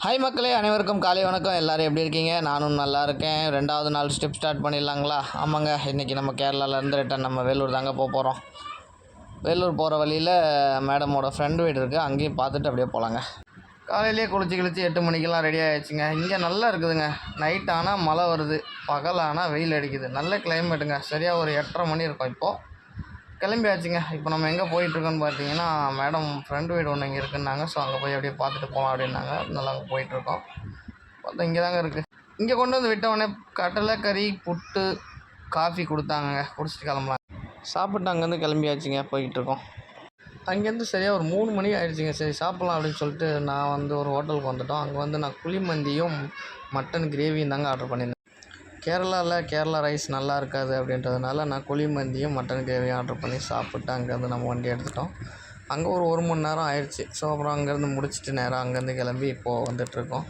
Hi மக்களே, அனைவருக்கும் காலை வணக்கம். எல்லோரும் எப்படி இருக்கீங்க? நானும் நல்லா இருக்கேன். 2வது நாள் ஸ்டெப் ஸ்டார்ட் பண்ணிடலாங்களா? ஆமாங்க, இன்றைக்கி நம்ம கேரளாவிலேருந்து ரிட்டன் நம்ம வேலூர் தாங்க போகிறோம். வேலூர் போகிற வழியில் மேடமோட ஃப்ரெண்டு வீடு இருக்குது, அங்கேயும் பார்த்துட்டு அப்படியே போகலாங்க. காலையிலேயே குளிச்சு 8 மணிக்கெல்லாம் ரெடி ஆகிடுச்சுங்க. இங்கே நல்லா இருக்குதுங்க. நைட் ஆனால் மழை வருது, பகல் ஆனால் வெயில் அடிக்குது. நல்ல கிளைமேட்டுங்க. சரியாக ஒரு 8:30 மணி இருக்கும். இப்போது கிளம்பியாச்சுங்க. இப்போ நம்ம எங்கே போயிட்டுருக்கோன்னு பார்த்தீங்கன்னா, மேடம் ஃப்ரெண்டு வீடு ஒன்று இங்கே இருக்குன்னாங்க. ஸோ அங்கே போய் அப்படியே பார்த்துட்டு போகலாம் அப்படின்னாங்க. அதனால அங்கே போயிட்டுருக்கோம். பார்த்தா இங்கே தாங்க இருக்குது. இங்கே கொண்டு வந்து விட்டவுடனே கடலை கறி, புட்டு, காஃபி கொடுத்தாங்க. குடிச்சிட்டு கிளம்பலாம். சாப்பிட்டு அங்கேருந்து கிளம்பியாச்சுங்க. போயிட்டுருக்கோம். அங்கேருந்து சரியாக ஒரு 3 மணி ஆகிடுச்சிங்க. சரி சாப்பிட்லாம் அப்படின்னு சொல்லிட்டு நான் ஒரு ஹோட்டலுக்கு வந்துவிட்டோம். அங்கே நான் குழிமந்தியும் மட்டன் கிரேவியும் தாங்க ஆர்டர் பண்ணியிருந்தேன். கேரளா ரைஸ் நல்லா இருக்காது அப்படின்றதுனால நான் குழிமந்தியும் மட்டன் கிரேவியும் ஆர்டர் பண்ணி சாப்பிட்டு அங்கேருந்து நம்ம வண்டி எடுத்துட்டோம். அங்கே ஒரு மணி நேரம் ஆயிடுச்சு. ஸோ அப்புறம் அங்கேருந்து முடிச்சுட்டு நேராக அங்கேருந்து கிளம்பி இப்போது வந்துட்டுருக்கோம்.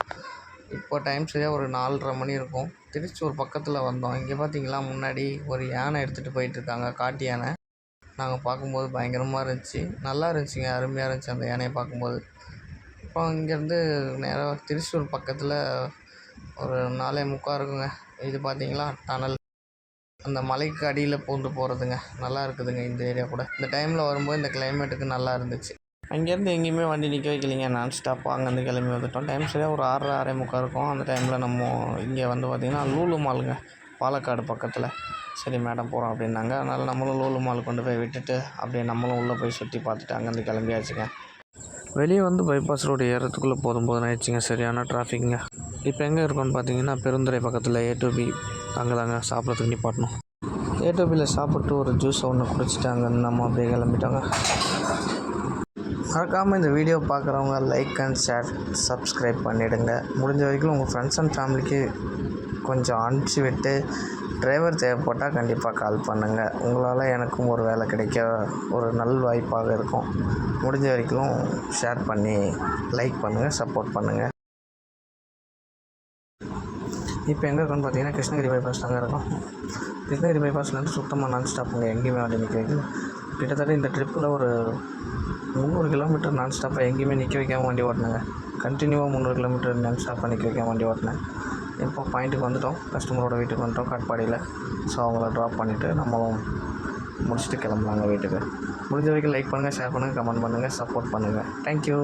இப்போ டைம் சரியாக ஒரு 4:30 மணி இருக்கும். திருச்சூர் பக்கத்தில் வந்தோம். இங்கே பார்த்திங்களா, முன்னாடி ஒரு யானை எடுத்துகிட்டு போயிட்டுருக்காங்க, காட்டு யானை. நாங்கள் பார்க்கும்போது பயங்கரமாக இருந்துச்சு, நல்லா இருந்துச்சுங்க, அருமையாக இருந்துச்சு அந்த யானையை பார்க்கும்போது. இப்போ இங்கேருந்து நேராக திருச்சூர் பக்கத்தில் ஒரு 4:45 இருக்குங்க. இது பார்த்திங்களா டனல், அந்த மலைக்கு அடியில் பூந்து போகிறதுங்க. நல்லா இருக்குதுங்க இந்த ஏரியா கூட. இந்த டைமில் வரும்போது இந்த கிளைமேட்டுக்கு நல்லா இருந்துச்சு. அங்கேருந்து எங்கேயுமே வண்டி நிற்க வைக்கலிங்க, நான் ஸ்டாப்பாக அங்கேருந்து கிளம்பி வந்துட்டோம். டைம் சரியாக ஒரு 6:30 இருக்கும். அந்த டைமில் நம்ம இங்கே பார்த்திங்கன்னா லூலு மாலுங்க, பாலக்காடு பக்கத்தில். சரி மேடம் போகிறோம் அப்படின்னாங்க. அதனால் நம்மளும் லூலு மால் கொண்டு போய் விட்டுட்டு அப்படியே நம்மளும் உள்ளே போய் சுற்றி பார்த்துட்டு அங்கேருந்து கிளம்பியாச்சுங்க. வெளியே பைபாஸ் ரோடு ஏறத்துக்குள்ளே போதும் ஆயிடுச்சுங்க. சரியான டிராஃபிக்குங்க. இப்போ எங்கே இருக்கோன்னு பார்த்தீங்கன்னா, பெருந்துறை பக்கத்தில் A2B. அங்கே தாங்க சாப்பிட்றதுக்கு நிப்பாட்டணும். A2Bயில் சாப்பிட்டு ஒரு ஜூஸ் ஒன்று குடிச்சிட்டு அங்கேருந்து நம்ம அப்படியே கிளம்பிட்டோங்க. மறக்காமல் இந்த வீடியோ பார்க்குறவங்க லைக் அண்ட் ஷேர், சப்ஸ்கிரைப் பண்ணிவிடுங்க. முடிஞ்ச வரைக்கும் உங்கள் ஃப்ரெண்ட்ஸ் அண்ட் ஃபேமிலிக்கு கொஞ்சம் அனுப்பிச்சி விட்டு, டிரைவர் தேவைப்பட்டால் கண்டிப்பாக கால் பண்ணுங்கள். உங்களால் எனக்கும் ஒரு வேலை கிடைக்க ஒரு நல் வாய்ப்பாக இருக்கும். முடிஞ்ச வரைக்கும் ஷேர் பண்ணி லைக் பண்ணுங்கள், சப்போர்ட் பண்ணுங்கள். இப்போ எங்கே இருக்கோன்னு பார்த்தீங்கன்னா, கிருஷ்ணகிரி பைபாஸ் தாங்க இருக்கும். கிருஷ்ணகிரி பைபாஸ்லேருந்து சுத்தமாக நான் ஸ்டாப்புங்க, எங்கேயுமே வண்டி நிற்க வைக்கல. கிட்டத்தட்ட இந்த ட்ரிப்பில் ஒரு 300 கிலோமீட்டர் நான் ஸ்டாப்பாக எங்கேயுமே நிற்க வைக்காமல் வண்டி ஓட்டினேங்க. கண்டினியூவாக 300 கிலோமீட்டர் நான் ஸ்டாப்பாக நிற்க வைக்காமல் வண்டி ஓட்டினேன். இப்போ பாயிண்ட்டுக்கு வந்துவிட்டோம், கஸ்டமரோட வீட்டுக்கு வந்துவிட்டோம், காட்பாடியில். ஸோ அவங்கள ட்ராப் பண்ணிவிட்டு நம்மளும் முடிச்சுட்டு கிளம்பலாங்க வீட்டுக்கு. முடிஞ்ச வரைக்கும் லைக் பண்ணுங்கள், ஷேர் பண்ணுங்கள், கமெண்ட் பண்ணுங்கள், சப்போர்ட் பண்ணுங்கள். தேங்க்யூ.